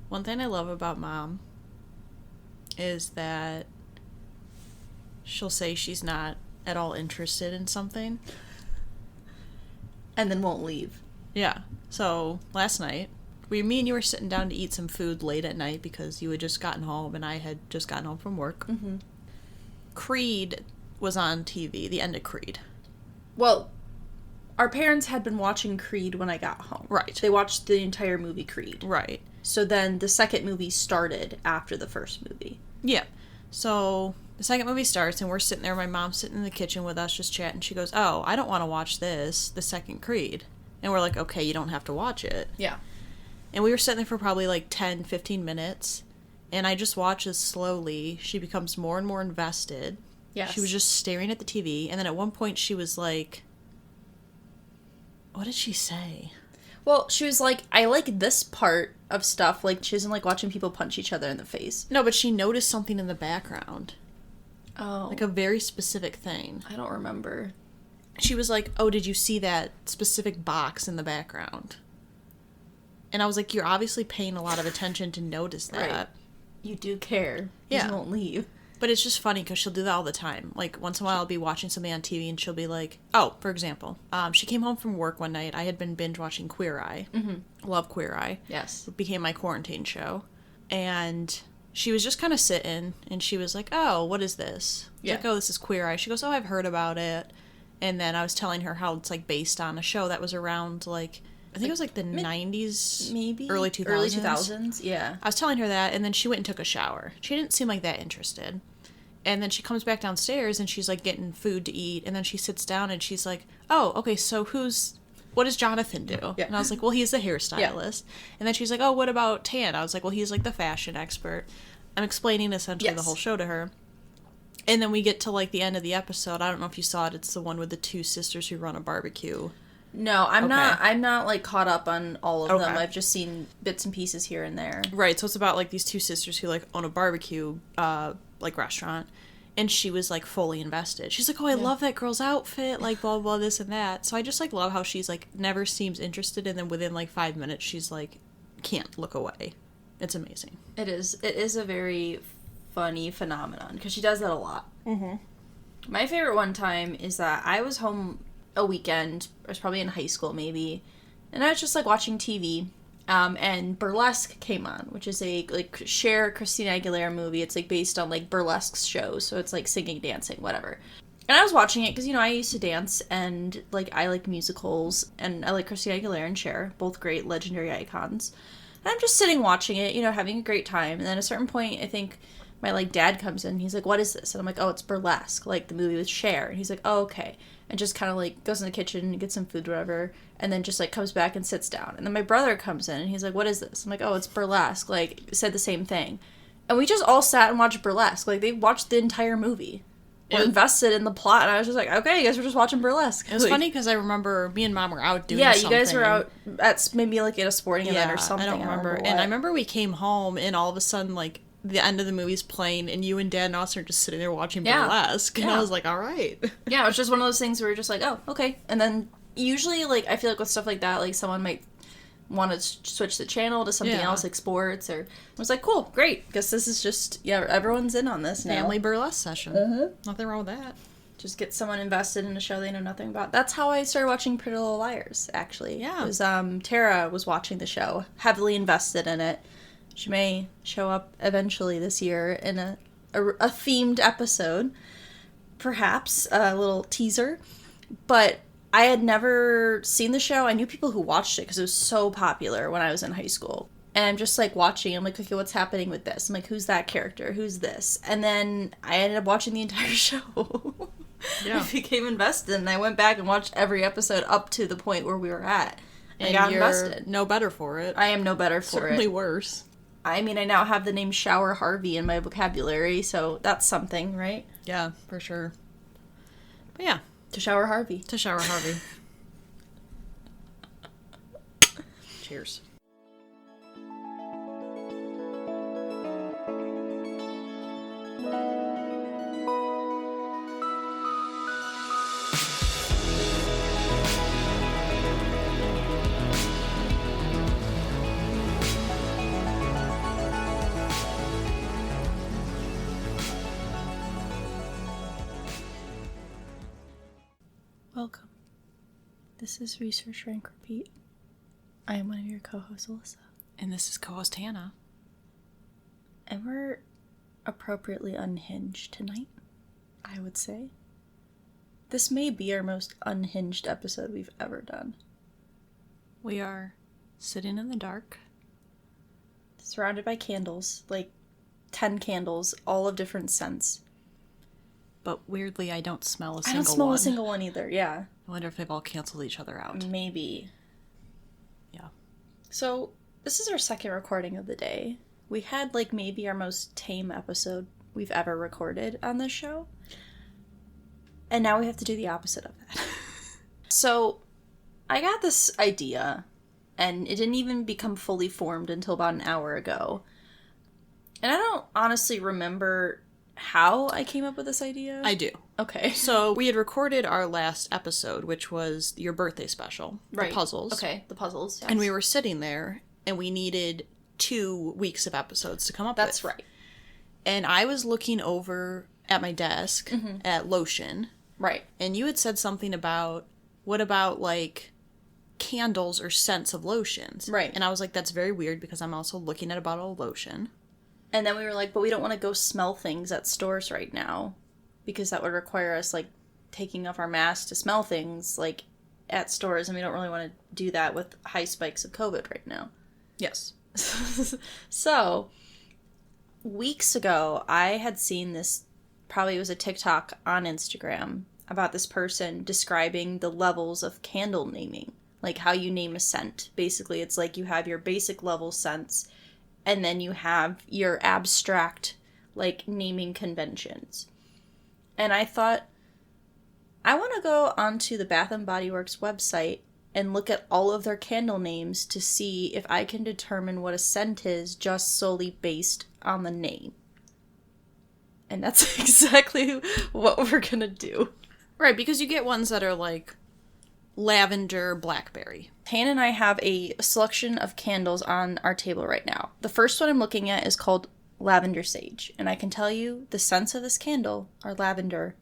One thing I love about Mom is that she'll say she's not at all interested in something. And then won't leave. Yeah. So, last night, me and you were sitting down to eat some food late at night because you had just gotten home and I had just gotten home from work. Mm-hmm. Creed was on TV, the end of Creed. Well, our parents had been watching Creed when I got home. Right. They watched the entire movie Creed. Right. So then the second movie started after the first movie. Yeah. So the second movie starts and we're sitting there, my mom's sitting in the kitchen with us just chatting. She goes, oh, I don't want to watch this, the second Creed. And we're like, okay, you don't have to watch it. Yeah. And we were sitting there for probably like 10, 15 minutes. And I just watch as slowly she becomes more and more invested. Yes. She was just staring at the TV. And then at one point she was like, what did she say? Well, she was like, I like this part of stuff. Like, she doesn't like watching people punch each other in the face. No, but she noticed something in the background. Oh. Like a very specific thing. I don't remember. She was like, oh, did you see that specific box in the background? And I was like, you're obviously paying a lot of attention to notice that. Right. You do care. Yeah. You won't leave. But it's just funny because she'll do that all the time. Like, once in a while I'll be watching something on TV and she'll be like, oh, for example, she came home from work one night. I had been binge watching Queer Eye. Mm-hmm. Love Queer Eye. Yes. It became my quarantine show. And she was just kind of sitting and she was like, oh, what is this? Yeah. Like, oh, this is Queer Eye. She goes, oh, I've heard about it. And then I was telling her how it's, like, based on a show that was around, like, I think it was, like, the 90s? Maybe? Early 2000s. Early 2000s, yeah. I was telling her that, and then she went and took a shower. She didn't seem like that interested. And then she comes back downstairs, and she's, like, getting food to eat, and then she sits down, and she's like, oh, okay, so what does Jonathan do? Yeah. And I was like, well, he's the hairstylist. Yeah. And then she's like, oh, what about Tan? I was like, well, he's, like, the fashion expert. I'm explaining essentially the whole show to her. And then we get to, like, the end of the episode. I don't know if you saw it. It's the one with the two sisters who run a barbecue. No, I'm not, like, caught up on all of them. Okay. I've just seen bits and pieces here and there. Right, so it's about, like, these two sisters who, like, own a barbecue, like, restaurant. And she was, like, fully invested. She's like, oh, I love that girl's outfit, like, blah, blah, this and that. So I just, like, love how she's, like, never seems interested, and then within, like, 5 minutes, she's, like, can't look away. It's amazing. It is. It is a very funny phenomenon, because she does that a lot. Mm-hmm. My favorite one time is that I was home a weekend, I was probably in high school maybe, and I was just like watching TV, and Burlesque came on, which is a like Cher, Christina Aguilera movie. It's like based on like burlesque shows, so it's like singing, dancing, whatever. And I was watching it because, you know, I used to dance, and like I like musicals, and I like Christina Aguilera and Cher, both great legendary icons. And I'm just sitting watching it, you know, having a great time, and then at a certain point, I think my like dad comes in, he's like, what is this? And I'm like, oh, it's Burlesque, like the movie with Cher. And he's like, oh, okay. And just kind of, like, goes in the kitchen and gets some food, whatever, and then just, like, comes back and sits down. And then my brother comes in, and he's like, what is this? I'm like, oh, it's Burlesque. Like, said the same thing. And we just all sat and watched Burlesque. Like, they watched the entire movie. We're invested in the plot, and I was just like, okay, you guys were just watching Burlesque. It was like, funny because I remember me and Mom were out doing something. something. Yeah, you guys were out at maybe, like, at a sporting event or something. I don't remember. And I remember we came home, and all of a sudden, like, the end of the movie's playing, and you and Dad and Austin are just sitting there watching Burlesque, and I was like, all right. Yeah, it was just one of those things where we're just like, oh, okay. And then usually, like, I feel like with stuff like that, like, someone might want to switch the channel to something else, like sports, or I was like, cool, great. Guess this is just, everyone's in on this now. Family burlesque session. Nothing wrong with that. Just get someone invested in a show they know nothing about. That's how I started watching Pretty Little Liars, actually. Yeah. It was, Tara was watching the show, heavily invested in it. She may show up eventually this year in a themed episode. Perhaps a little teaser. But I had never seen the show. I knew people who watched it because it was so popular when I was in high school. And I'm just, like, watching. I'm like, okay, what's happening with this? I'm like, who's that character? Who's this? And then I ended up watching the entire show. Yeah. I became invested, and I went back and watched every episode up to the point where we were at. And got you're invested. no better for it. I am no better for Certainly it. worse. I mean, I now have the name Shower Harvey in my vocabulary, so that's something, right? Yeah, for sure. But yeah. To Shower Harvey. To Shower Harvey. Cheers. Welcome. This is Research Rank Repeat. I am one of your co-hosts, Alyssa. And this is co-host Hannah. And we're appropriately unhinged tonight, I would say. This may be our most unhinged episode we've ever done. We are sitting in the dark. Surrounded by candles, like 10 candles, all of different scents. But weirdly, I don't smell a single one. I don't smell a single one either, yeah. I wonder if they've all canceled each other out. Maybe. Yeah. So, this is our second recording of the day. We had, like, maybe our most tame episode we've ever recorded on this show. And now we have to do the opposite of that. So, I got this idea, and it didn't even become fully formed until about an hour ago. And I don't honestly remember how I came up with this idea. I do. Okay. So, we had recorded our last episode, which was your birthday special. Right. The puzzles. Okay, the puzzles, yes. And we were sitting there, and we needed 2 weeks of episodes to come up with. That's right. And I was looking over at my desk at lotion. Right. And you had said something about, what about, like, candles or scents of lotions? Right. And I was like, that's very weird because I'm also looking at a bottle of lotion. And then we were like, but we don't want to go smell things at stores right now because that would require us, like, taking off our masks to smell things, like, at stores, and we don't really want to do that with high spikes of COVID right now. Yes. So, weeks ago, I had seen this, probably it was a TikTok on Instagram, about this person describing the levels of candle naming, like how you name a scent. Basically, it's like you have your basic level scents, and then you have your abstract, like, naming conventions. And I thought, I want to go onto the Bath & Body Works website and look at all of their candle names to see if I can determine what a scent is just solely based on the name. And that's exactly what we're gonna do. Right, because you get ones that are like lavender, blackberry. Hannah and I have a selection of candles on our table right now. The first one I'm looking at is called Lavender Sage, and I can tell you the scents of this candle are lavender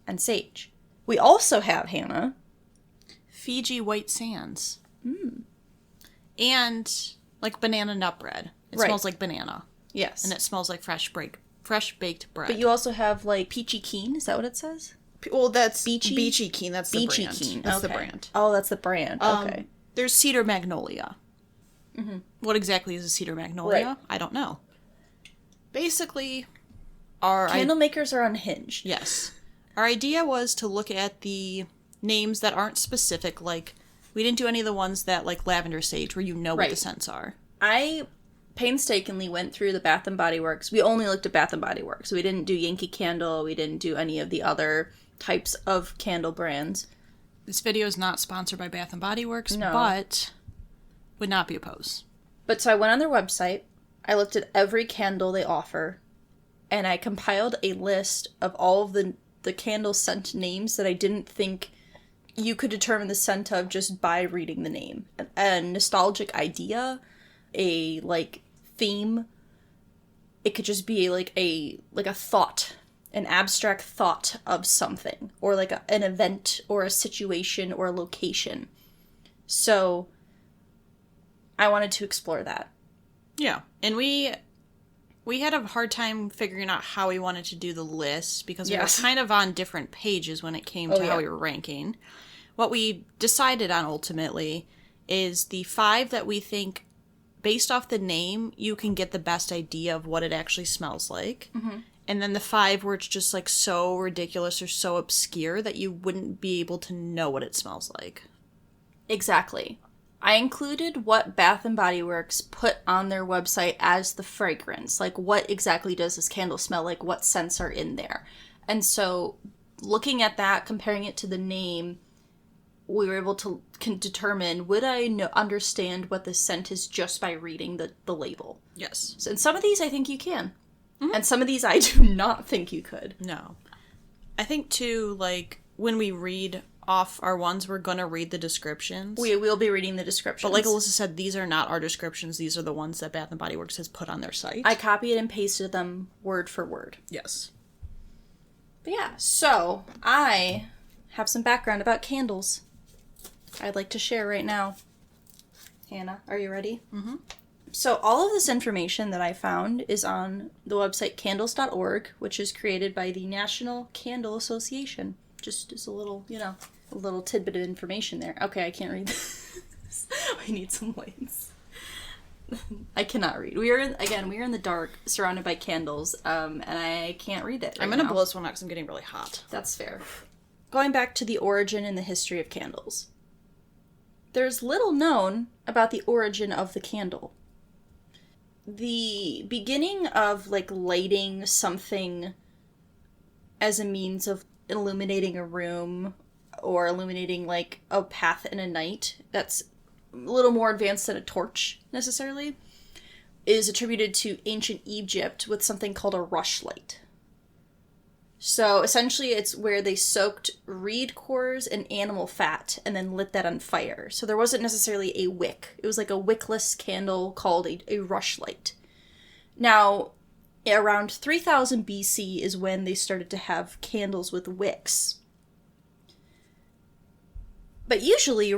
and sage. We also have, Hannah, Fiji White Sands. And like banana nut bread. It Right. smells like banana. yes. And it smells like fresh baked bread. But you also have, like, Peachy Keen, is that what it says? Well, that's Beachy? Keen. That's Beachy the brand. Keen. That's okay. the brand. Oh, that's the brand. Okay. There's Cedar Magnolia. What exactly is a Cedar Magnolia? Right. I don't know. Basically, our Candle makers are unhinged. yes, our idea was to look at the names that aren't specific. Like, we didn't do any of the ones that, like, lavender sage, where you know what the Right. scents are. I painstakingly went through the Bath & Body Works. We only looked at Bath & Body Works. We didn't do Yankee Candle. We didn't do any of the other types of candle brands. This video is not sponsored by Bath and Body Works, No. but would not be opposed. But so I went on their website. I looked at every candle they offer. And I compiled a list of all of the candle scent names that I didn't think you could determine the scent of just by reading the name. A nostalgic idea, a, like, theme. It could just be like a thought, an abstract thought of something, or like an event or a situation or a location. So I wanted to explore that. Yeah, and we had a hard time figuring out how we wanted to do the list because we Yes. were kind of on different pages when it came to Oh, how yeah. we were ranking. What we decided on ultimately is the 5 that we think, based off the name, you can get the best idea of what it actually smells like. And then the 5 where it's just, like, so ridiculous or so obscure that you wouldn't be able to know what it smells like. Exactly. I included what Bath & Body Works put on their website as the fragrance. Like, what exactly does this candle smell like? What scents are in there? And so, looking at that, comparing it to the name, we were able to determine, would I understand what the scent is just by reading the label? Yes. So, and some of these I think you can. And some of these I do not think you could. No. I think, too, like, when we read off our ones, we're gonna read the descriptions. We will be reading the descriptions. But like Alyssa said, these are not our descriptions. These are the ones that Bath & Body Works has put on their site. I copied and pasted them word for word. Yes. But yeah, so I have some background about candles I'd like to share right now. Hannah, are you ready? Mm-hmm. So all of this information that I found is on the website candles.org, which is created by the National Candle Association. Just as a little, a little tidbit of information there. Okay, I can't read this. We need some lights. I cannot read. We are in the dark, surrounded by candles, and I can't read it. I'm gonna blow this one out because I'm getting really hot. That's fair. Going back to the origin and the history of candles. There's little known about the origin of the candle. The beginning of, lighting something as a means of illuminating a room or illuminating, a path in a night that's a little more advanced than a torch, necessarily, is attributed to ancient Egypt with something called a rushlight. So essentially it's where they soaked reed cores and animal fat and then lit that on fire. So there wasn't necessarily a wick. It was like a wickless candle called a rushlight. Now, around 3000 BC is when they started to have candles with wicks. But usually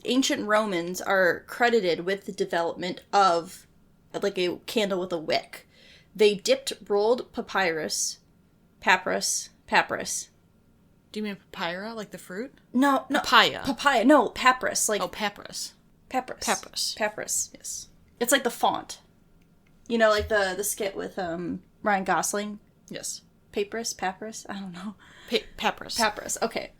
ancient Romans are credited with the development of a candle with a wick. They dipped rolled papyrus. Do you mean papyrus, like the fruit? No. Papaya. Papaya. No, papyrus. Papyrus. Papyrus. Papyrus. Yes. It's like the font. Like the skit with Ryan Gosling. Yes. Papyrus? I don't know. Papyrus. Papyrus. Okay.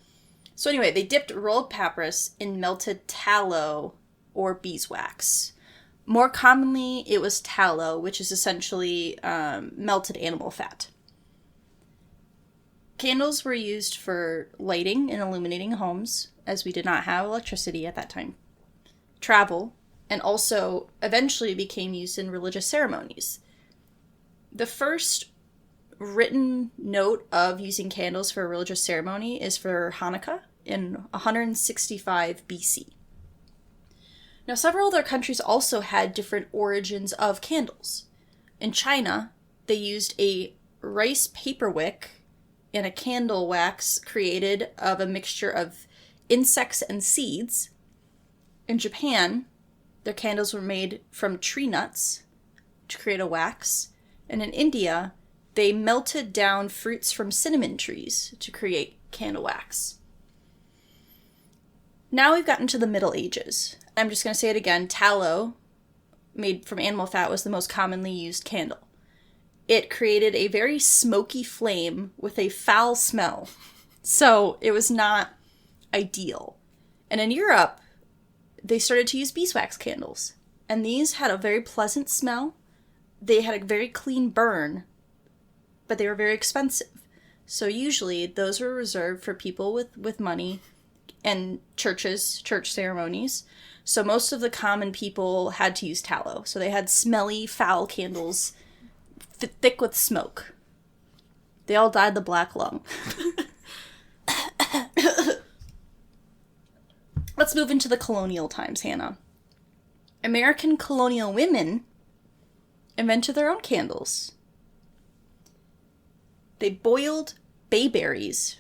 So anyway, they dipped rolled papyrus in melted tallow or beeswax. More commonly, it was tallow, which is essentially melted animal fat. Candles were used for lighting and illuminating homes, as we did not have electricity at that time, travel, and also eventually became used in religious ceremonies. The first written note of using candles for a religious ceremony is for Hanukkah in 165 BC. Now, several other countries also had different origins of candles. In China, they used a rice paper wick and a candle wax created of a mixture of insects and seeds. In Japan, their candles were made from tree nuts to create a wax. And in India, they melted down fruits from cinnamon trees to create candle wax. Now we've gotten to the Middle Ages. I'm just going to say it again. Tallow, made from animal fat, was the most commonly used candle. It created a very smoky flame with a foul smell. So it was not ideal. And in Europe, they started to use beeswax candles. And these had a very pleasant smell. They had a very clean burn, but they were very expensive. So usually those were reserved for people with money and church ceremonies. So most of the common people had to use tallow. So they had smelly, foul candles thick with smoke. They all died the black lung. Let's move into the colonial times, Hannah. American colonial women invented their own candles. They boiled bayberries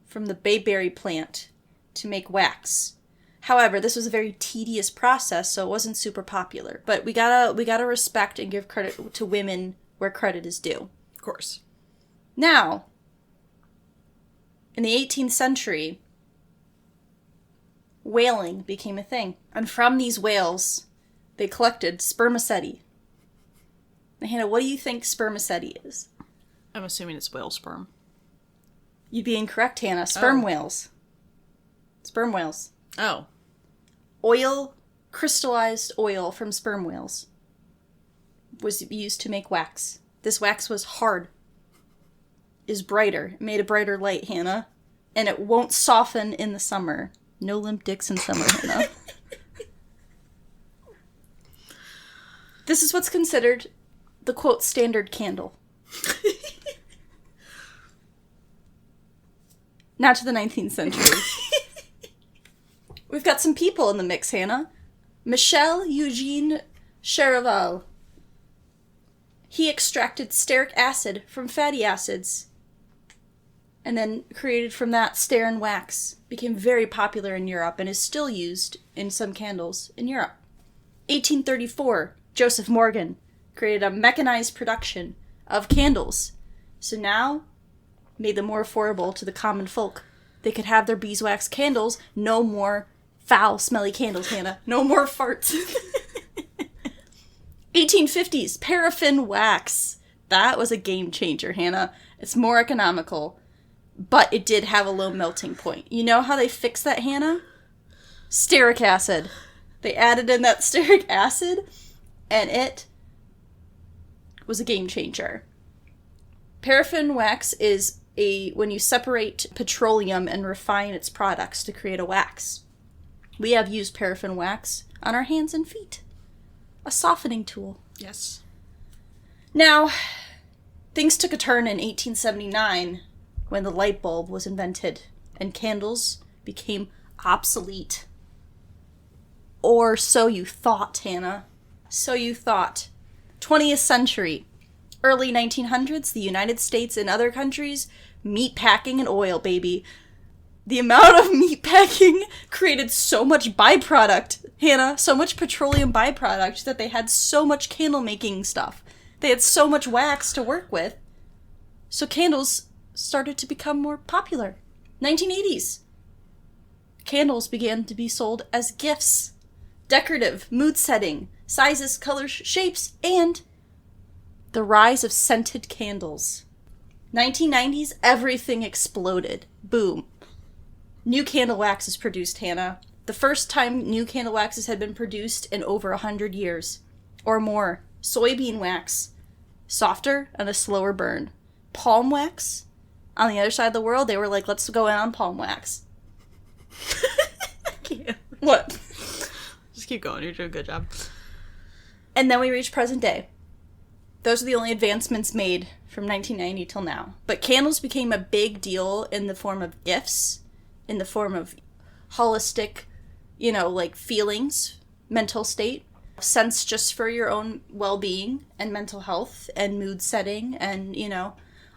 from the bayberry plant to make wax. However, this was a very tedious process, so it wasn't super popular. But we gotta respect and give credit to women where credit is due. Of course. Now, in the 18th century, whaling became a thing. And from these whales, they collected spermaceti. Now, Hannah, what do you think spermaceti is? I'm assuming it's whale sperm. You'd be incorrect, Hannah. Sperm whales. Sperm whales. Oh. Oil, crystallized oil from sperm whales was used to make wax. This wax was hard. Is brighter. It made a brighter light, Hannah. And it won't soften in the summer. No limp dicks in summer, Hannah. This is what's considered the, quote, standard candle. Now to the 19th century. We've got some people in the mix, Hannah. Michel Eugene Charival. He extracted stearic acid from fatty acids And then created from that, Starin wax became very popular in Europe and is still used in some candles in Europe. 1834, Joseph Morgan created a mechanized production of candles. So now, made them more affordable to the common folk. They could have their beeswax candles. No more foul, smelly candles, Hannah. No more farts. 1850s, paraffin wax. That was a game changer, Hannah. It's more economical, but it did have a low melting point. You know how they fixed that, Hannah? Stearic acid. They added in that stearic acid, and it was a game changer. Paraffin wax is when you separate petroleum and refine its products to create a wax. We have used paraffin wax on our hands and feet. A softening tool. Yes. Now, things took a turn in 1879 when the light bulb was invented and candles became obsolete. Or so you thought, Hannah. So you thought. 20th century. Early 1900s, the United States and other countries, meat packing and oil, baby. The amount of meat packing created so much byproduct, Hannah, so much petroleum byproduct that they had so much candle making stuff. They had so much wax to work with. So candles started to become more popular. 1980s. Candles began to be sold as gifts. Decorative, mood setting, sizes, colors, shapes, and the rise of scented candles. 1990s, everything exploded. Boom. New candle wax is produced, Hannah. The first time new candle waxes had been produced in over 100 years. Or more. Soybean wax. Softer and a slower burn. Palm wax. On the other side of the world, they were like, let's go in on palm wax. What? Just keep going. You're doing a good job. And then we reach present day. Those are the only advancements made from 1990 till now. But candles became a big deal in the form of gifts, in the form of holistic, like feelings, mental state, scents just for your own well-being and mental health and mood setting and,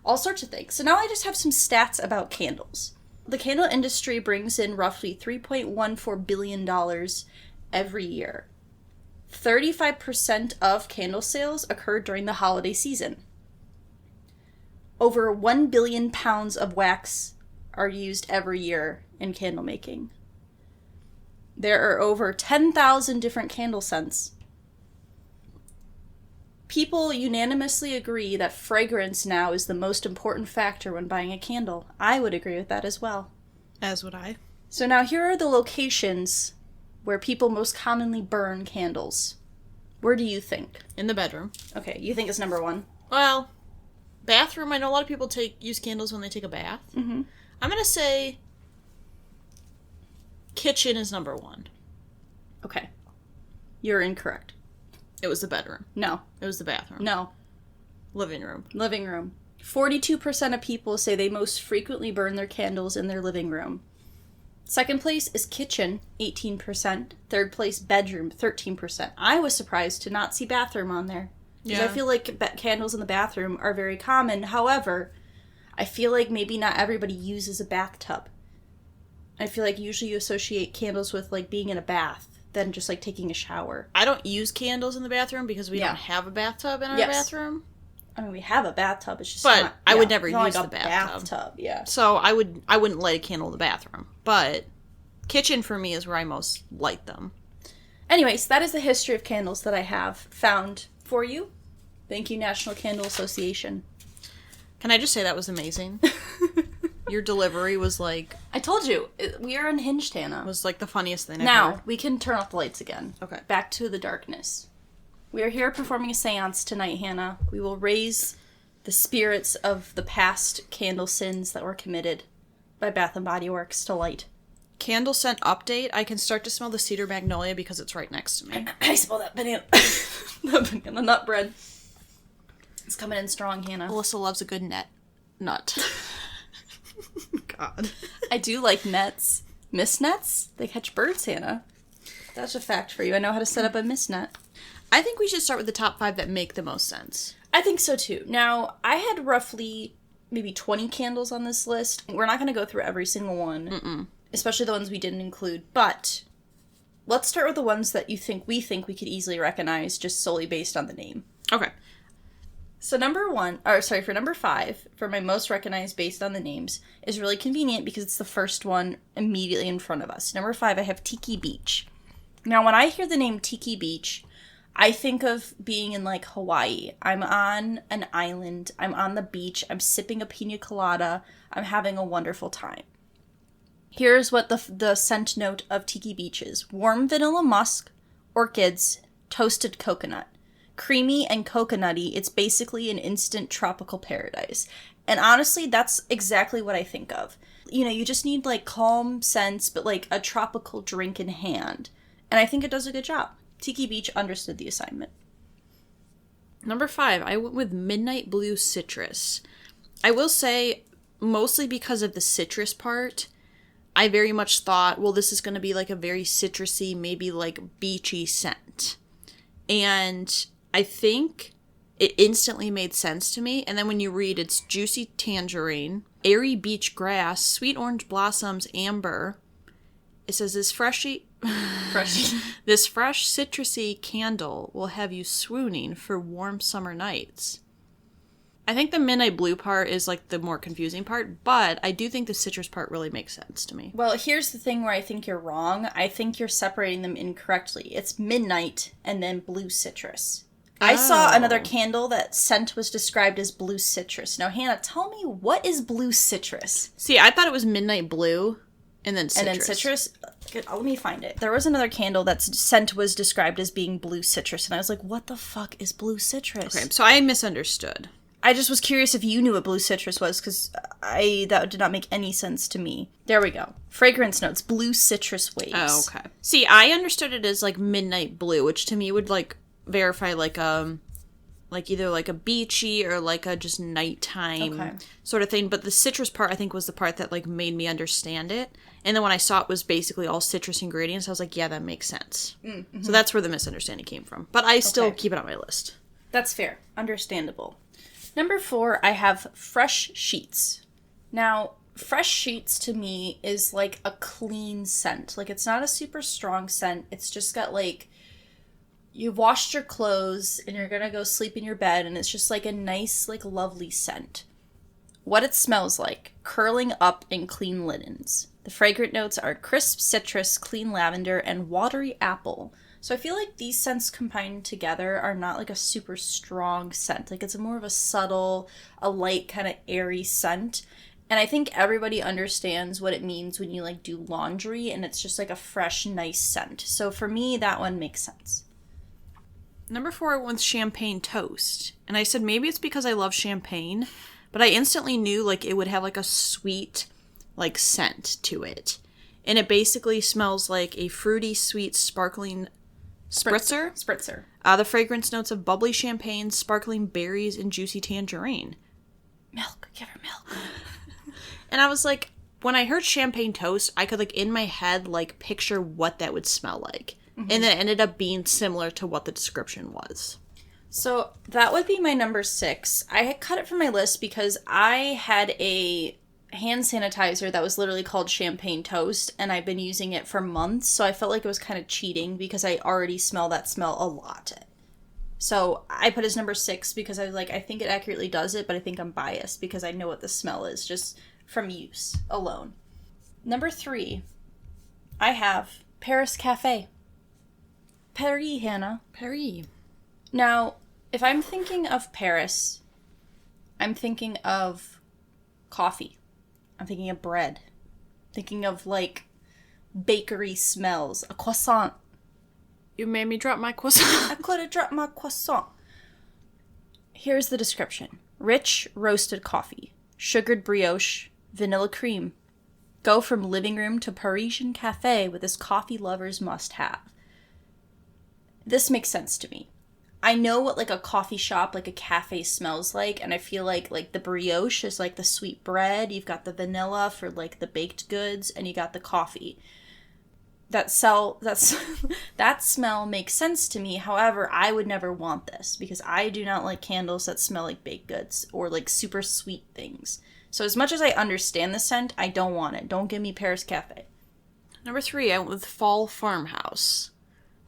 all sorts of things. So now I just have some stats about candles. The candle industry brings in roughly $3.14 billion every year. 35% of candle sales occur during the holiday season. Over 1 billion pounds of wax are used every year in candle making. There are over 10,000 different candle scents. People unanimously agree that fragrance now is the most important factor when buying a candle. I would agree with that as well. As would I. So now here are the locations where people most commonly burn candles. Where do you think? In the bedroom. Okay, you think it's number one? Well, bathroom. I know a lot of people use candles when they take a bath. Mm-hmm. I'm going to say kitchen is number one. Okay. You're incorrect. It was the bedroom. No. It was the bathroom. No. Living room. Living room. 42% of people say they most frequently burn their candles in their living room. Second place is kitchen, 18%. Third place, bedroom, 13%. I was surprised to not see bathroom on there. Because I feel like candles in the bathroom are very common. However, I feel like maybe not everybody uses a bathtub. I feel like usually you associate candles with, being in a bath than just, taking a shower. I don't use candles in the bathroom because we don't have a bathtub in our bathroom. I mean, we have a bathtub. It's just but not... I would never use the bathtub. Yeah. So I wouldn't light a candle in the bathroom. But kitchen for me is where I most light them. Anyways, that is the history of candles that I have found for you. Thank you, National Candle Association. Can I just say that was amazing? Your delivery was I told you, we are unhinged, Hannah. Was the funniest thing I've Now, heard. we can turn off the lights again. Okay. Back to the darkness. We are here performing a seance tonight, Hannah. We will raise the spirits of the past candle sins that were committed by Bath & Body Works to light. Candle scent update. I can start to smell the cedar magnolia because it's right next to me. I smell that banana. The banana nut bread. It's coming in strong, Hannah. Alyssa loves a good nut. God. I do like nets. Mist nets? They catch birds, Hannah. That's a fact for you. I know how to set up a mist net. I think we should start with the top 5 that make the most sense. I think so, too. Now, I had roughly maybe 20 candles on this list. We're not going to go through every single one, especially the ones we didn't include, but let's start with the ones that we think we could easily recognize just solely based on the name. Okay. So for number 5, for my most recognized based on the names, is really convenient because it's the first one immediately in front of us. Number 5, I have Tiki Beach. Now, when I hear the name Tiki Beach, I think of being in, like, Hawaii. I'm on an island. I'm on the beach. I'm sipping a pina colada. I'm having a wonderful time. Here's what the scent note of Tiki Beach is. Warm vanilla musk, orchids, toasted coconut. Creamy and coconutty, it's basically an instant tropical paradise. And honestly, that's exactly what I think of. You know, you just need, like, calm scents, but, like, a tropical drink in hand. And I think it does a good job. Tiki Beach understood the assignment. Number 5, I went with Midnight Blue Citrus. I will say, mostly because of the citrus part, I very much thought, well, this is going to be, like, a very citrusy, maybe, like, beachy scent. And I think it instantly made sense to me. And then when you read, it's juicy tangerine, airy beach grass, sweet orange blossoms, amber. It says this fresh citrusy candle will have you swooning for warm summer nights. I think the midnight blue part is, like, the more confusing part, but I do think the citrus part really makes sense to me. Well, here's the thing where I think you're wrong. I think you're separating them incorrectly. It's midnight and then blue citrus. I saw another candle that scent was described as blue citrus. Now, Hannah, tell me, what is blue citrus? See, I thought it was midnight blue and then citrus. And then citrus? Let me find it. There was another candle that's scent was described as being blue citrus, and I was like, what the fuck is blue citrus? Okay, so I misunderstood. I just was curious if you knew what blue citrus was, because that did not make any sense to me. There we go. Fragrance notes, blue citrus waves. Oh, okay. See, I understood it as, like, midnight blue, which to me would, like, verify, like, either, like, a beachy or, like, a just nighttime sort of thing. But the citrus part, I think, was the part that, like, made me understand it. And then when I saw it was basically all citrus ingredients, I was like, yeah, that makes sense. Mm-hmm. So that's where the misunderstanding came from. But I still keep it on my list. That's fair. Understandable. Number 4, I have Fresh Sheets. Now, Fresh Sheets to me is like a clean scent. Like, it's not a super strong scent. It's just got, like, you've washed your clothes and you're gonna go sleep in your bed, and it's just like a nice, like, lovely scent. What it smells like: curling up in clean linens. The fragrant notes are crisp citrus, clean lavender, and watery apple. So I feel like these scents combined together are not, like, a super strong scent. Like, it's more of a subtle, a light, kind of airy scent. And I think everybody understands what it means when you, like, do laundry, and it's just, like, a fresh, nice scent. So for me, that one makes sense. Number 4 went with Champagne Toast. And I said maybe it's because I love champagne, but I instantly knew, like, it would have, like, a sweet, like, scent to it. And it basically smells like a fruity, sweet, sparkling spritzer. The fragrance notes of bubbly champagne, sparkling berries, and juicy tangerine. Milk. Give her milk. And I was like, when I heard Champagne Toast, I could, like, in my head, like, picture what that would smell like. Mm-hmm. And then it ended up being similar to what the description was. So that would be my number 6. I had cut it from my list because I had a hand sanitizer that was literally called Champagne Toast, and I've been using it for months, so I felt like it was kind of cheating because I already smell that smell a lot. So I put as number 6 because I was like, I think it accurately does it, but I think I'm biased because I know what the smell is just from use alone. Number 3, I have Paris Cafe. Paris, Hannah. Paris. Now, if I'm thinking of Paris, I'm thinking of coffee. I'm thinking of bread. Thinking of, like, bakery smells. A croissant. You made me drop my croissant. I could have dropped my croissant. Here's the description. Rich roasted coffee. Sugared brioche. Vanilla cream. Go from living room to Parisian cafe with this coffee lover's must-have. This makes sense to me. I know what, like, a coffee shop, like a cafe smells like, and I feel like the brioche is, like, the sweet bread. You've got the vanilla for, like, the baked goods, and you got the coffee. that smell makes sense to me. However, I would never want this because I do not like candles that smell like baked goods or like super sweet things. So as much as I understand the scent, I don't want it. Don't give me Paris Cafe. Number 3, I went with Fall Farmhouse.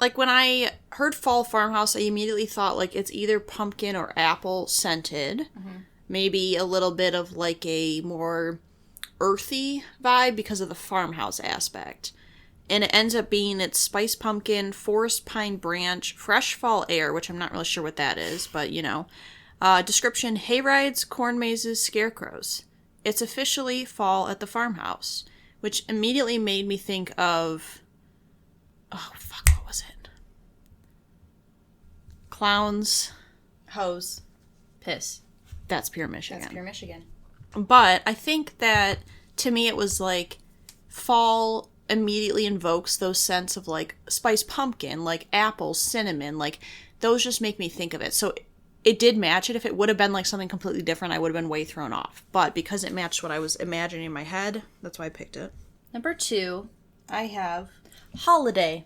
Like, when I heard Fall Farmhouse, I immediately thought, like, it's either pumpkin or apple scented. Mm-hmm. Maybe a little bit of, like, a more earthy vibe because of the farmhouse aspect. And it ends up being it's spice pumpkin, forest pine branch, fresh fall air, which I'm not really sure what that is, but, you know. Description, hayrides, corn mazes, scarecrows. It's officially fall at the farmhouse, which immediately made me think of... Oh, fuck, what was it? Clowns. Hose. Piss. That's pure Michigan. That's pure Michigan. But I think that, to me, it was like, fall immediately invokes those scents of, like, spiced pumpkin, like apples, cinnamon, like, those just make me think of it. So it did match it. If it would have been, like, something completely different, I would have been way thrown off. But because it matched what I was imagining in my head, that's why I picked it. Number 2, I have holiday.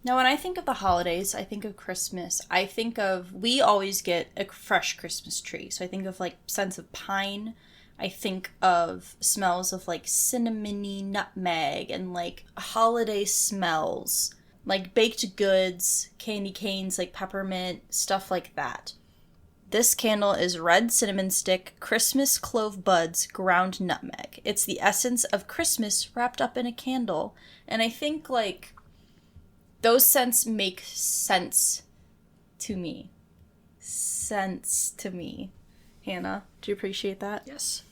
Now, when I think of the holidays, I think of Christmas. I think of, we always get a fresh Christmas tree. So I think of, like, scents of pine. I think of smells of, like, cinnamony nutmeg and, like, holiday smells. Like baked goods, candy canes, like peppermint, stuff like that. This candle is red cinnamon stick, Christmas clove buds, ground nutmeg. It's the essence of Christmas wrapped up in a candle. And I think, like, those scents make sense to me. Sense to me. Hannah, do you appreciate that? Yes.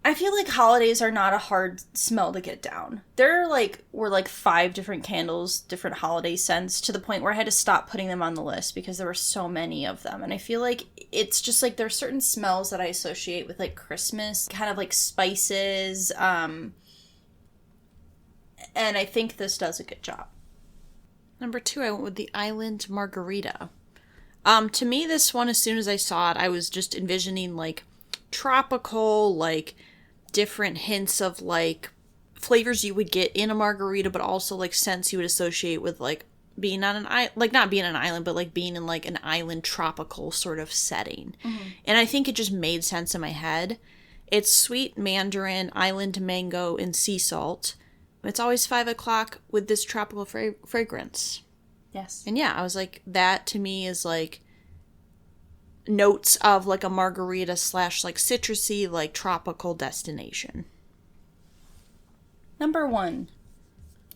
I feel like holidays are not a hard smell to get down. There were like 5 different candles, different holiday scents, to the point where I had to stop putting them on the list because there were so many of them. And I feel like it's just like there are certain smells that I associate with like Christmas, kind of like spices. And I think this does a good job. Number 2, I went with the Island Margarita. To me, this one, as soon as I saw it, I was just envisioning like tropical, like different hints of like flavors you would get in a margarita, but also like scents you would associate with like being on an island, like not being on an island, but like being in like an island tropical sort of setting. Mm-hmm. And I think it just made sense in my head. It's sweet mandarin, island mango, and sea salt. It's always 5 o'clock with this tropical fragrance. Yes. And yeah, I was like, that to me is like notes of like a margarita / like citrusy, like tropical destination. Number 1.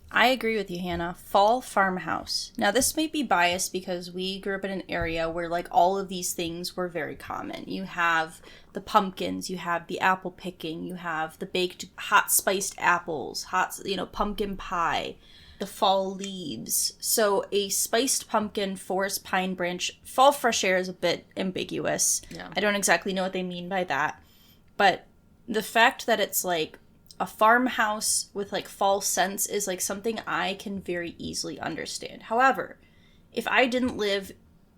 I agree with you, Hannah. Fall farmhouse. Now, this may be biased because we grew up in an area where like all of these things were very common. You have the pumpkins, you have the apple picking, you have the baked hot spiced apples, pumpkin pie, the fall leaves. So a spiced pumpkin, forest pine branch, fall fresh air is a bit ambiguous. Yeah. I don't exactly know what they mean by that. But the fact that it's like a farmhouse with like fall scents is like something I can very easily understand. However, if I didn't live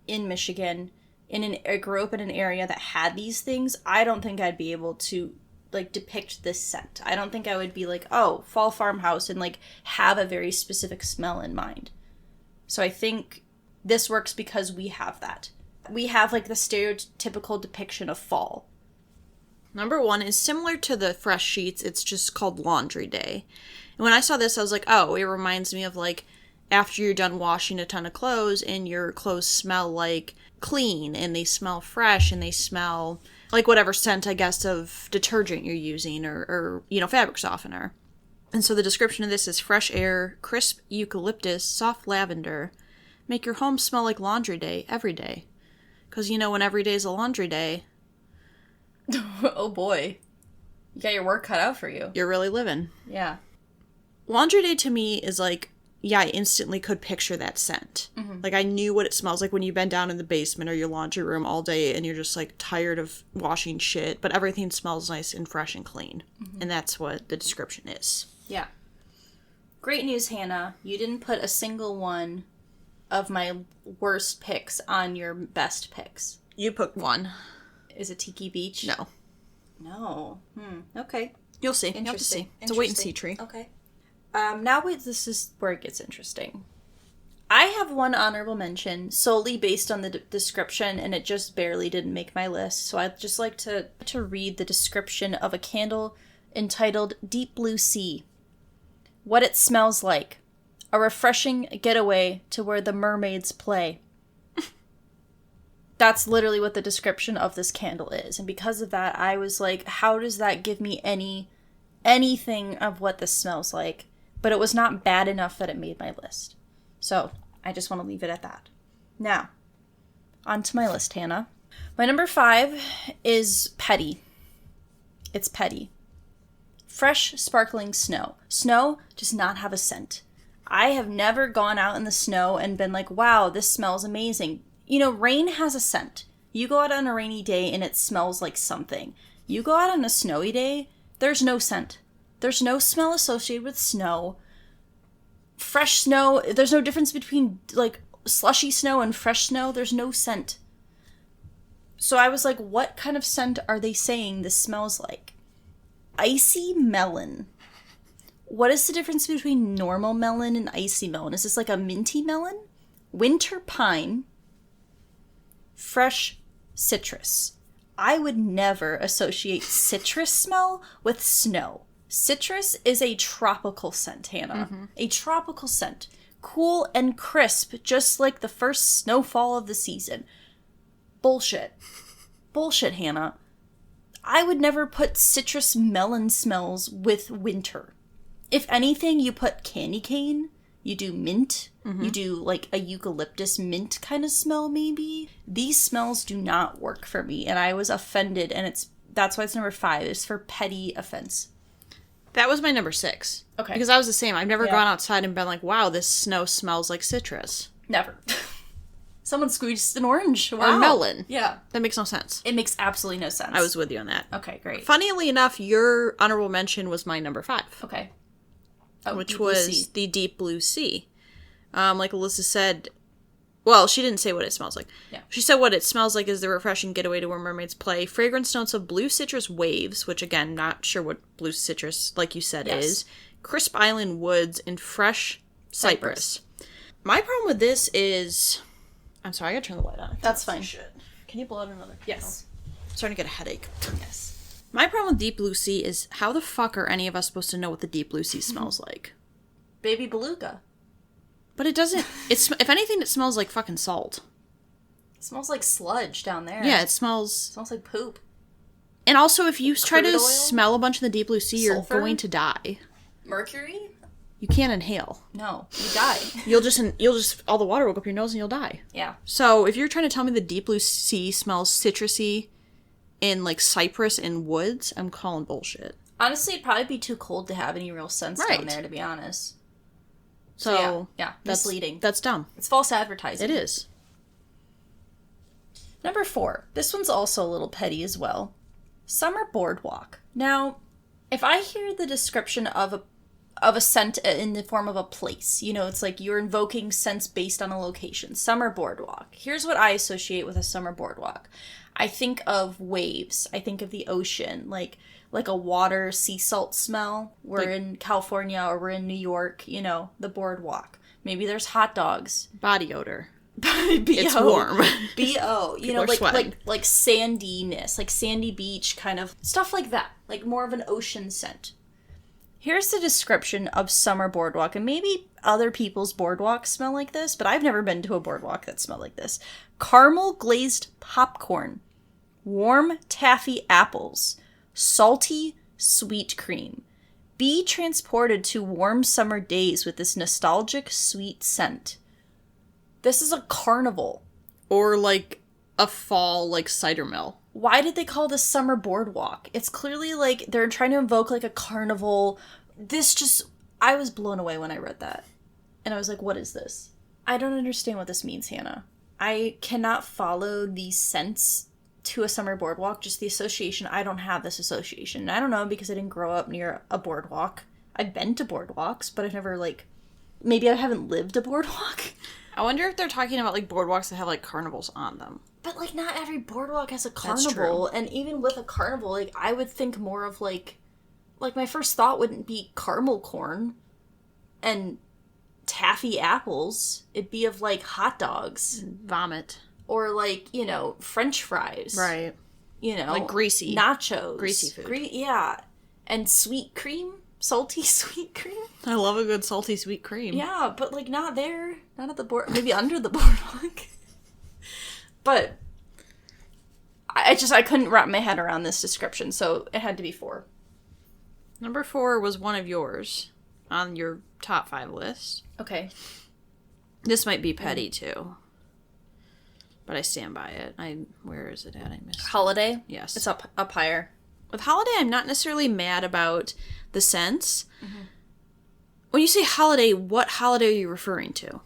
in Michigan, I grew up in an area that had these things, I don't think I'd be able to like depict this scent. I don't think I would be like, oh, fall farmhouse, and like have a very specific smell in mind. So I think this works because we have that. We have like the stereotypical depiction of fall. Number 1 is similar to the fresh sheets. It's just called Laundry Day. And when I saw this, I was like, oh, it reminds me of like after you're done washing a ton of clothes and your clothes smell like clean and they smell fresh and they smell like whatever scent, I guess, of detergent you're using or fabric softener. And so the description of this is fresh air, crisp eucalyptus, soft lavender. Make your home smell like laundry day every day. Because, when every day is a laundry day. Oh boy. You got your work cut out for you. You're really living. Yeah. Laundry day to me is like, yeah, I instantly could picture that scent. Mm-hmm. Like, I knew what it smells like when you've been down in the basement or your laundry room all day and you're just, like, tired of washing shit, but everything smells nice and fresh and clean. Mm-hmm. And that's what the description is. Yeah. Great news, Hannah. You didn't put a single one of my worst picks on your best picks. You picked one. Is it Tiki Beach? No. Okay. You'll see. You'll have to see. It's a wait and see tree. Okay. This is where it gets interesting. I have one honorable mention solely based on the description, and it just barely didn't make my list. So I'd just like to read the description of a candle entitled Deep Blue Sea. What it smells like. A refreshing getaway to where the mermaids play. That's literally what the description of this candle is. And because of that, I was like, how does that give me anything of what this smells like? But it was not bad enough that it made my list. So, I just want to leave it at that. Now, on to my list, Hannah. My number 5 is petty. It's petty. Fresh, sparkling snow. Snow does not have a scent. I have never gone out in the snow and been like, wow, this smells amazing. You know, rain has a scent. You go out on a rainy day and it smells like something. You go out on a snowy day, there's no scent. There's no smell associated with snow. Fresh snow, there's no difference between, like, slushy snow and fresh snow. There's no scent. So I was like, what kind of scent are they saying this smells like? Icy melon. What is the difference between normal melon and icy melon? Is this like a minty melon? Winter pine. Fresh citrus. I would never associate citrus smell with snow. Citrus is a tropical scent, Hannah. Mm-hmm. A tropical scent. Cool and crisp, just like the first snowfall of the season. Bullshit. Bullshit, Hannah. I would never put citrus melon smells with winter. If anything, you put candy cane, you do mint, you do like a eucalyptus mint kind of smell maybe. These smells do not work for me, and I was offended, and that's why it's number 5. It's for petty offense. That was my number 6. Okay. Because I was the same. I've never gone outside and been like, wow, this snow smells like citrus. Never. Someone squeezed an orange. Wow. Or a melon. Yeah. That makes no sense. It makes absolutely no sense. I was with you on that. Okay, great. Funnily enough, your honorable mention was my number 5. Okay. Which was the Deep Blue Sea. Like Alyssa said, well, she didn't say what it smells like. Yeah. She said what it smells like is the refreshing getaway to where mermaids play. Fragrance notes of blue citrus waves, which again, not sure what blue citrus, like you said, is. Crisp island woods and fresh cypress. My problem with this is... I'm sorry, I gotta turn the light on. That's fine. Shit. Can you blow out another? Yes. I'm starting to get a headache. Yes. My problem with Deep Blue Sea is how the fuck are any of us supposed to know what the Deep Blue Sea smells like? Baby beluga. But it doesn't... if anything, it smells like fucking salt. It smells like sludge down there. Yeah, it smells... It smells like poop. And also, if you try to oil? smell a bunch in the Deep Blue Sea, Sulfur? you're going to die. Mercury? You can't inhale. No, you die. You'll just all the water will go up your nose and you'll die. Yeah. So if you're trying to tell me the Deep Blue Sea smells citrusy and like cypress and woods, I'm calling bullshit. Honestly, it'd probably be too cold to have any real sense down there, to be honest. So yeah, that's misleading. That's dumb. It's false advertising. It is. Number 4. This one's also a little petty as well. Summer boardwalk. Now, if I hear the description of a scent in the form of a place, you know, it's like you're invoking scents based on a location. Summer boardwalk. Here's what I associate with a summer boardwalk. I think of waves. I think of the ocean, like a water sea salt smell. We're in California or we're in New York, you know, the boardwalk. Maybe there's hot dogs. Body odor. It's warm. B.O. You know, like sandiness, like sandy beach kind of stuff like that. Like more of an ocean scent. Here's the description of summer boardwalk, and maybe other people's boardwalks smell like this, but I've never been to a boardwalk that smelled like this. Caramel glazed popcorn, warm taffy apples, salty sweet cream. Be transported to warm summer days with this nostalgic sweet scent. This is a carnival. Or like a fall like cider mill. Why did they call this summer boardwalk? It's clearly like they're trying to invoke like a carnival. I was blown away when I read that. And I was like, what is this? I don't understand what this means, Hannah. I cannot follow these scents to a summer boardwalk, just the association. I don't have this association. I don't know, because I didn't grow up near a boardwalk. I've been to boardwalks, but I've never maybe I haven't lived a boardwalk. I wonder if they're talking about like boardwalks that have like carnivals on them. But not every boardwalk has a carnival, and even with a carnival, I would think more of like my first thought wouldn't be caramel corn. and taffy apples. It'd be of, like, hot dogs. Vomit. Or, like, you know, French fries. Right. You know. Like greasy. Nachos. Greasy food. Yeah. And sweet cream. Salty sweet cream. I love a good salty sweet cream. Yeah, but, like, not there. Not at the board. Maybe under the boardwalk. But I couldn't wrap my head around this description, so it had to be 4. Number 4 was one of yours on your top 5 list. Okay. This might be petty, too. But I stand by it. Where is it at? I missed it. Holiday? Yes. It's up higher. With holiday, I'm not necessarily mad about the sense. Mm-hmm. When you say holiday, what holiday are you referring to?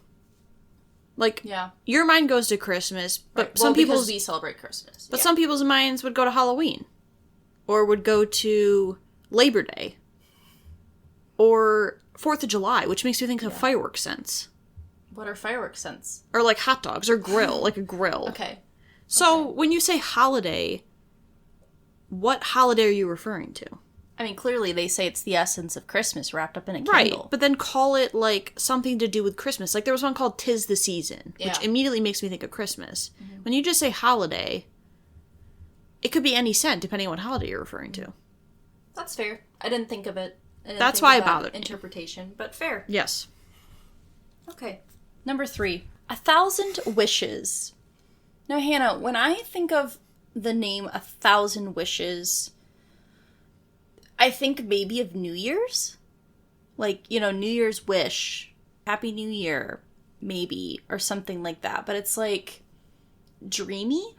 Like, yeah, your mind goes to Christmas, but right. some people's... we celebrate Christmas. But some people's minds would go to Halloween. Or would go to Labor Day. Or 4th of July, which makes me think of fireworks scents. What are fireworks scents? Or like hot dogs, or grill, like a grill. Okay. So, when you say holiday, what holiday are you referring to? I mean, clearly they say it's the essence of Christmas wrapped up in a candle. Right, but then call it, like, something to do with Christmas. Like, there was one called 'Tis the Season, which immediately makes me think of Christmas. Mm-hmm. When you just say holiday, it could be any scent, depending on what holiday you're referring to. That's fair. I didn't think of it. That's why it bothered me. Interpretation, but fair. Yes. Okay. Number 3. 1,000 Wishes. Now, Hannah, when I think of the name 1,000 Wishes... I think maybe of New Year's. Like, you know, New Year's wish. Happy New Year, maybe. Or something like that. But it's like dreamy.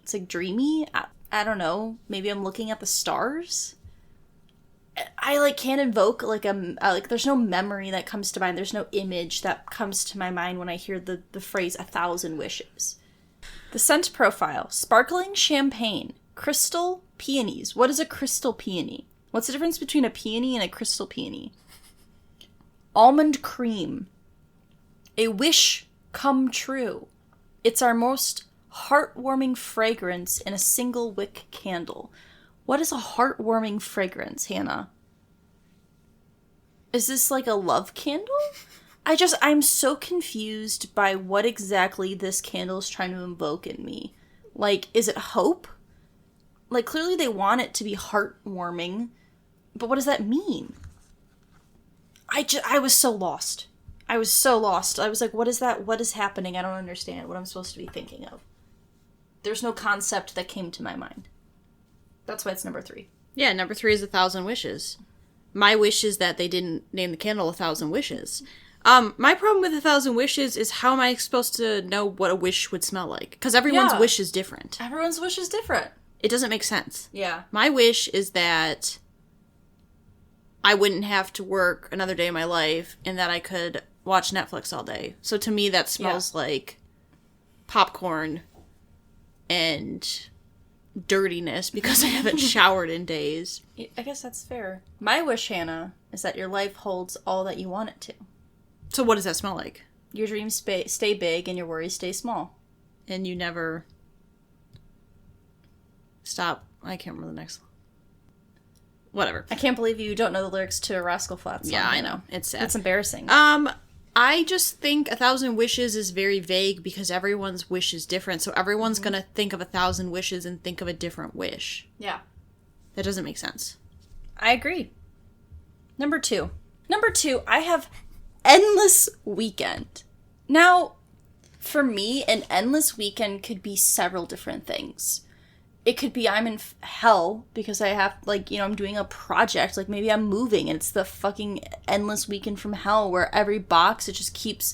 It's like dreamy. I don't know. Maybe I'm looking at the stars. I like can't invoke like there's no memory that comes to mind. There's no image that comes to my mind when I hear the phrase 1,000 wishes. The scent profile. Sparkling champagne. Crystal peonies. What is a crystal peony? What's the difference between a peony and a crystal peony? Almond cream. A wish come true. It's our most heartwarming fragrance in a single wick candle. What is a heartwarming fragrance, Hannah? Is this like a love candle? I'm so confused by what exactly this candle is trying to invoke in me. Like, is it hope? Like, clearly they want it to be heartwarming, but what does that mean? I was so lost. I was so lost. I was like, what is that? What is happening? I don't understand what I'm supposed to be thinking of. There's no concept that came to my mind. That's why it's number 3. Yeah, number 3 is 1,000 Wishes. My wish is that they didn't name the candle 1,000 Wishes. My problem with 1,000 Wishes is how am I supposed to know what a wish would smell like? Because everyone's wish is different. Everyone's wish is different. It doesn't make sense. Yeah. My wish is that I wouldn't have to work another day of my life and that I could watch Netflix all day. So to me, that smells like popcorn and dirtiness because I haven't showered in days. I guess that's fair. My wish, Hannah, is that your life holds all that you want it to. So what does that smell like? Your dreams stay big and your worries stay small. And you never... Stop. I can't remember the next one. Whatever. I can't believe you don't know the lyrics to a Rascal Flatts song. Yeah, I know. It's sad. It's embarrassing. I just think 1,000 Wishes is very vague because everyone's wish is different. So everyone's going to think of 1,000 wishes and think of a different wish. Yeah. That doesn't make sense. I agree. Number 2. Number 2, I have endless weekend. Now, for me, an endless weekend could be several different things. It could be I'm in hell because I have, like, you know, I'm doing a project. Like, maybe I'm moving and it's the fucking endless weekend from hell where every box, it just keeps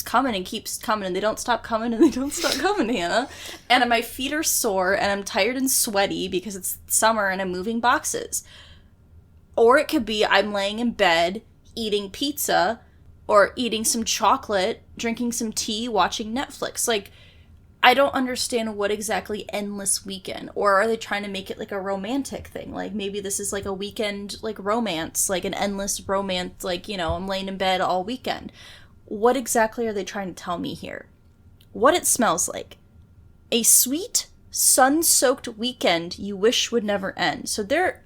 coming and keeps coming and they don't stop coming and they don't stop coming, Hannah. And my feet are sore and I'm tired and sweaty because it's summer and I'm moving boxes. Or it could be I'm laying in bed eating pizza or eating some chocolate, drinking some tea, watching Netflix. Like, I don't understand what exactly endless weekend, or are they trying to make it like a romantic thing? Like maybe this is like a weekend, like romance, like an endless romance, like, you know, I'm laying in bed all weekend. What exactly are they trying to tell me here? What it smells like. A sweet, sun-soaked weekend you wish would never end. So they're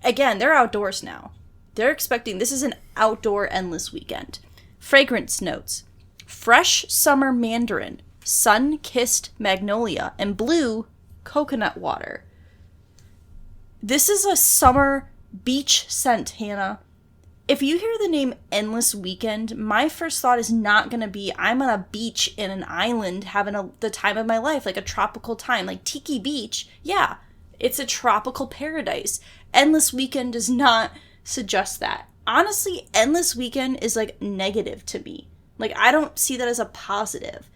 outdoors now. They're expecting, this is an outdoor endless weekend. Fragrance notes: fresh summer mandarin, sun-kissed magnolia, and blue coconut water. This is a summer beach scent, Hannah. If you hear the name Endless Weekend, my first thought is not going to be, I'm on a beach in an island having the time of my life, like a tropical time, like Tiki Beach. Yeah, it's a tropical paradise. Endless Weekend does not suggest that. Honestly, Endless Weekend is like negative to me. Like, I don't see that as a positive.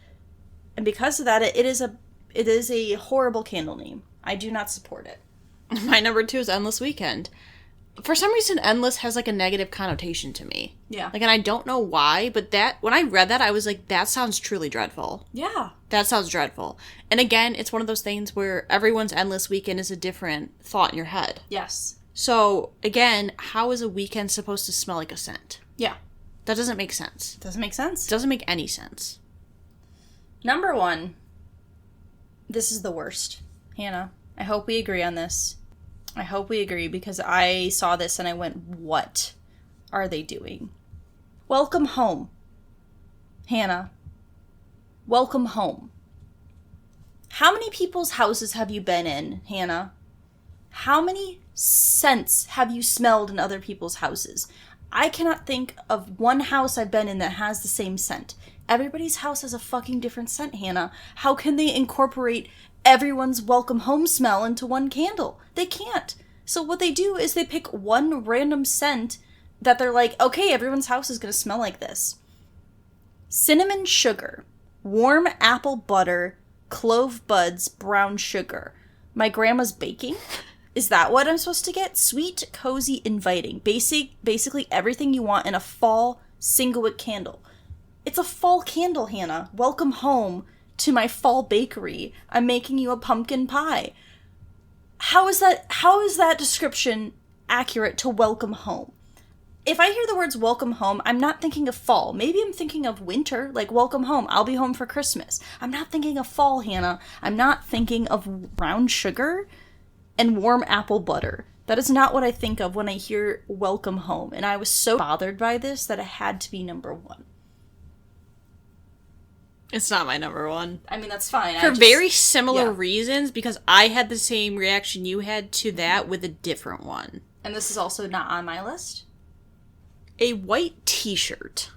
And because of that, it is a horrible candle name. I do not support it. My number 2 is Endless Weekend. For some reason, endless has, like, a negative connotation to me. Yeah. Like, and I don't know why, but when I read that, I was like, that sounds truly dreadful. Yeah. That sounds dreadful. And again, it's one of those things where everyone's Endless Weekend is a different thought in your head. Yes. So, again, how is a weekend supposed to smell like a scent? Yeah. That doesn't make sense. Doesn't make sense. It doesn't make any sense. Number 1. This is the worst. Hannah, I hope we agree on this. I hope we agree, because I saw this and I went, what are they doing? Welcome home. Hannah, welcome home. How many people's houses have you been in, Hannah? How many scents have you smelled in other people's houses? I cannot think of one house I've been in that has the same scent. Everybody's house has a fucking different scent, Hannah. How can they incorporate everyone's welcome home smell into one candle? They can't. So what they do is they pick one random scent that they're like, okay, everyone's house is going to smell like this. Cinnamon sugar, warm apple butter, clove buds, brown sugar. My grandma's baking? Is that what I'm supposed to get? Sweet, cozy, inviting. Basically everything you want in a fall singlewick candle. It's a fall candle, Hannah. Welcome home to my fall bakery. I'm making you a pumpkin pie. How is that description accurate to welcome home? If I hear the words welcome home, I'm not thinking of fall. Maybe I'm thinking of winter, like welcome home. I'll be home for Christmas. I'm not thinking of fall, Hannah. I'm not thinking of brown sugar and warm apple butter. That is not what I think of when I hear welcome home. And I was so bothered by this that it had to be number 1. It's not my number 1. I mean, that's fine. For very similar reasons, because I had the same reaction you had to that with a different one. And this is also not on my list? A white t-shirt.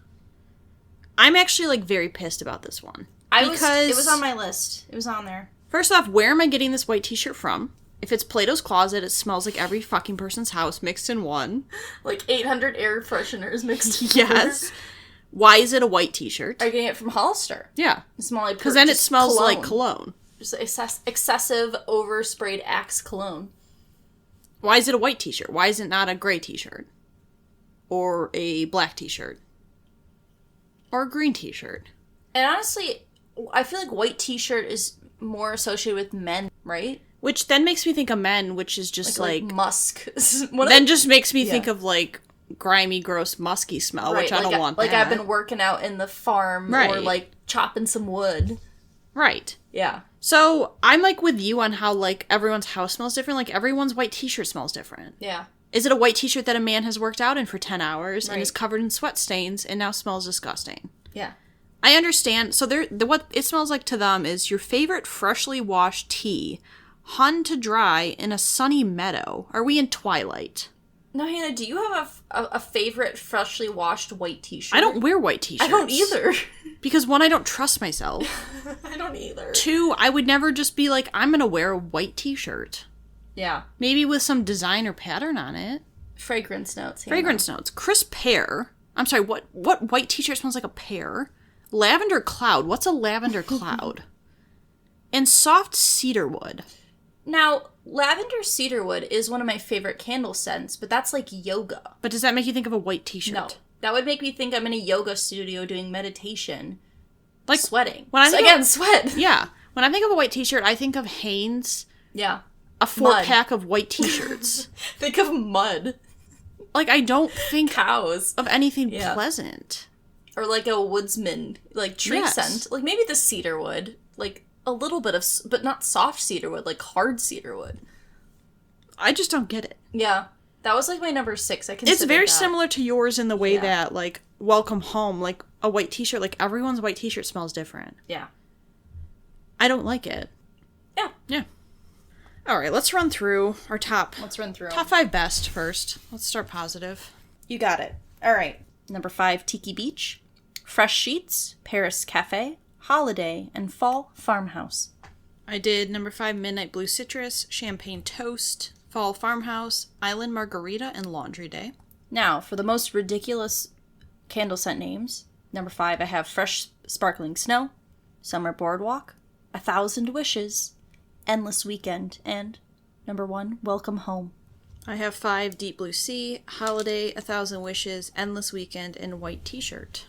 I'm actually, like, very pissed about this one. It was on my list. It was on there. First off, where am I getting this white t-shirt from? If it's Plato's Closet, it smells like every fucking person's house mixed in one. Like 800 air fresheners mixed in Yes. Why is it a white t-shirt? Are you getting it from Hollister? Yeah. It smells like because then it smells like cologne. Just excessive oversprayed Axe cologne. Why is it a white t-shirt? Why is it not a gray t-shirt? Or a black t-shirt? Or a green t-shirt? And honestly, I feel like white t-shirt is more associated with men, right? Which then makes me think of men, which is just like musk. Then just makes me think of like grimy, gross, musky smell, which I don't want. Like I've been working out in the farm or like chopping some wood. Right. Yeah. So I'm like with you on how like everyone's house smells different. Like everyone's white t-shirt smells different. Yeah. Is it a white t-shirt that a man has worked out in for 10 hours and is covered in sweat stains and now smells disgusting? Yeah. I understand. So what it smells like to them is your favorite freshly washed tee, hung to dry in a sunny meadow. Are we in Twilight? No, Hannah, do you have a favorite freshly washed white t-shirt? I don't wear white t-shirts. I don't either. Because 1, I don't trust myself. I don't either. 2, I would never just be like, I'm going to wear a white t-shirt. Yeah. Maybe with some design or pattern on it. Fragrance notes. Hannah. Fragrance notes. Crisp pear. I'm sorry, what white t-shirt smells like a pear? Lavender cloud. What's a lavender cloud? And soft cedarwood. Now, lavender cedarwood is one of my favorite candle scents, but that's like yoga. But does that make you think of a white t-shirt? No. That would make me think I'm in a yoga studio doing meditation. Like sweating. When I think sweat. Yeah. When I think of a white t-shirt, I think of Hanes. Yeah. A 4-pack of white t-shirts. Think of mud. Like, I don't think cows of anything pleasant. Or like a woodsman, like tree scent. Like maybe the cedarwood. Like a little bit of, but not soft cedarwood, like hard cedarwood. I just don't get it. Yeah. That was like my number 6. I consider It's very that. similar to yours in the way Yeah. that, like, welcome home, like, a white t-shirt, like, everyone's white t-shirt smells different. Yeah. I don't like it. Yeah. Yeah. All right, let's run through our top Let's run through 'em. 5 best first. Let's start positive. You got it. All right. Number 5, Tiki Beach. Fresh Sheets, Paris Cafe, Holiday, and Fall Farmhouse. I did number 5, Midnight Blue Citrus, Champagne Toast, Fall Farmhouse, Island Margarita, and Laundry Day. Now, for the most ridiculous candle scent names, number 5, I have Fresh Sparkling Snow, Summer Boardwalk, 1,000 Wishes, Endless Weekend, and number 1, Welcome Home. I have 5, Deep Blue Sea, Holiday, 1,000 Wishes, Endless Weekend, and White T-Shirt.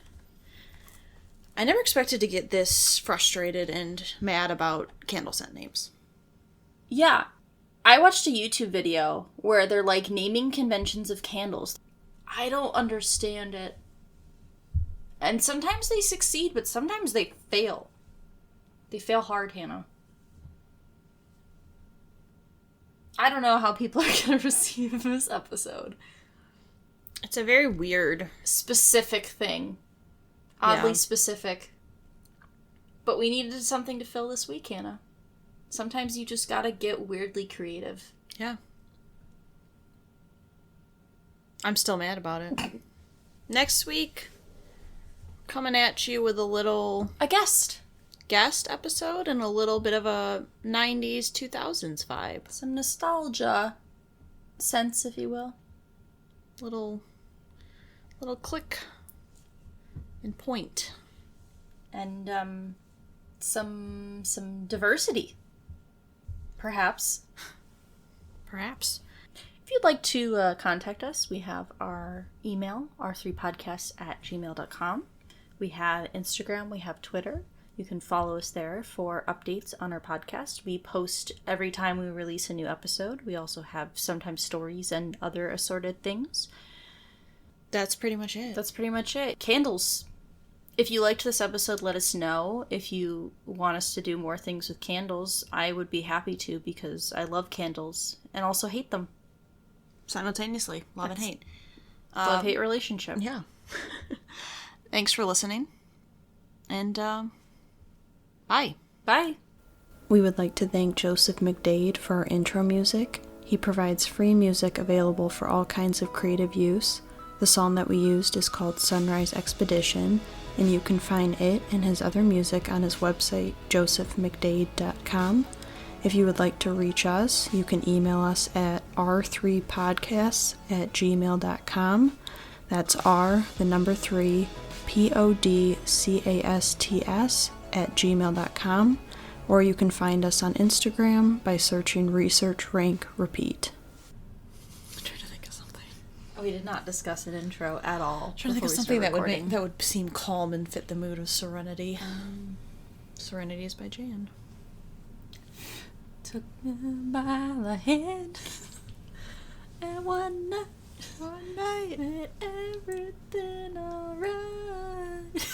I never expected to get this frustrated and mad about candle scent names. Yeah. I watched a YouTube video where they're like naming conventions of candles. I don't understand it. And sometimes they succeed, but sometimes they fail. They fail hard, Hannah. I don't know how people are going to receive this episode. It's a very weird... Specific thing. Oddly Yeah. specific. But we needed something to fill this week, Hannah. Sometimes you just gotta get weirdly creative. Yeah. I'm still mad about it. Next week, coming at you with a little A guest. guest episode and a little bit of a 90s, 2000s vibe. Some nostalgia sense, if you will. Little click and point. And some diversity. Perhaps. Perhaps. If you'd like to contact us, we have our email, r3podcasts@gmail.com. We have Instagram, we have Twitter. You can follow us there for updates on our podcast. We post every time we release a new episode. We also have sometimes stories and other assorted things. That's pretty much it. That's pretty much it. Candles. If you liked this episode, let us know. If you want us to do more things with candles, I would be happy to because I love candles and also hate them. Simultaneously. Love and hate. Love-hate relationship. Yeah. Thanks for listening. And, bye. Bye. We would like to thank Joseph McDade for our intro music. He provides free music available for all kinds of creative use. The song that we used is called Sunrise Expedition, and you can find it and his other music on his website, josephmcdade.com. If you would like to reach us, you can email us at r3podcasts@gmail.com. That's R, the number 3, podcasts@gmail.com. Or you can find us on Instagram by searching Research Rank Repeat. I'm trying to think of something. We did not discuss an intro at all. I'm trying to think of something that would seem calm and fit the mood of Serenity. Serenity is by Jan. Took me by the hand, and one night made everything alright.